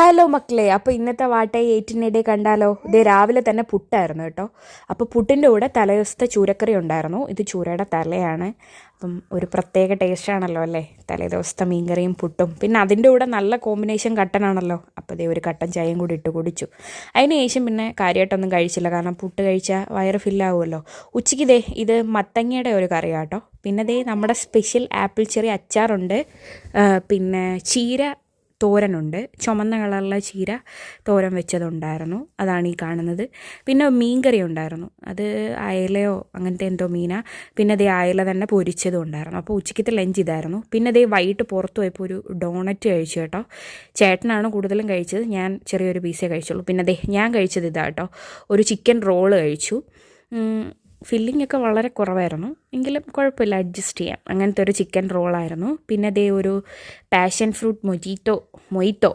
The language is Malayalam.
ഹലോ മക്കളെ, അപ്പോൾ ഇന്നത്തെ വാട്ടേ 18 കണ്ടാലോ? ഇതേ രാവിലെ തന്നെ പുട്ടായിരുന്നു കേട്ടോ. അപ്പോൾ പുട്ടിൻ്റെ കൂടെ തലേദിവസത്തെ ചൂരക്കറി ഉണ്ടായിരുന്നു. ഇത് ചൂരയുടെ തലയാണ്. അപ്പം ഒരു പ്രത്യേക ടേസ്റ്റാണല്ലോ അല്ലേ, തലേദിവസത്തെ മീൻകറിയും പുട്ടും. പിന്നെ അതിൻ്റെ കൂടെ നല്ല കോമ്പിനേഷൻ കട്ടനാണല്ലോ. അപ്പോൾ ഇതേ ഒരു കട്ടൻ ചായയും കൂടി ഇട്ട് കുടിച്ചു. അതിന് ശേഷം പിന്നെ കാര്യമായിട്ടൊന്നും കഴിച്ചില്ല, കാരണം പുട്ട് കഴിച്ചാൽ വയറ് ഫില്ലാവുമല്ലോ. ഉച്ചയ്ക്ക് ഇത് മത്തങ്ങയുടെ ഒരു കറിയാട്ടോ. പിന്നെ നമ്മുടെ സ്പെഷ്യൽ ആപ്പിൾ ചെറി അച്ചാറുണ്ട്. പിന്നെ ചീര തോരനുണ്ട്, ചുമന്ന കളറിലെ ചീര തോരൻ വെച്ചതുണ്ടായിരുന്നു, അതാണ് ഈ കാണുന്നത്. പിന്നെ മീൻകറി ഉണ്ടായിരുന്നു, അത് അയലയോ അങ്ങനത്തെ എന്തോ മീനാണ്. പിന്നെ അയല തന്നെ പൊരിച്ചതും ഉണ്ടായിരുന്നു. അപ്പോൾ ഉച്ചയ്ക്കത്തെ ലഞ്ച് ഇതായിരുന്നു. പിന്നെ വൈകിട്ട് പുറത്ത് പോയപ്പോൾ ഒരു ഡോണറ്റ് കഴിച്ചു കേട്ടോ. ചേട്ടനാണ് കൂടുതലും കഴിച്ചത്, ഞാൻ ചെറിയൊരു പീസേ കഴിച്ചുള്ളൂ. പിന്നെ ഞാൻ കഴിച്ചത് ഇതാട്ടോ, ഒരു ചിക്കൻ റോള് കഴിച്ചു. ഫില്ലിംഗ് ഒക്കെ വളരെ കുറവായിരുന്നു, എങ്കിലും കുഴപ്പമില്ല, അഡ്ജസ്റ്റ് ചെയ്യാം. അങ്ങനത്തെ ഒരു ചിക്കൻ റോളായിരുന്നു. പിന്നെ ഒരു പാഷൻ ഫ്രൂട്ട് മൊയ്റ്റോ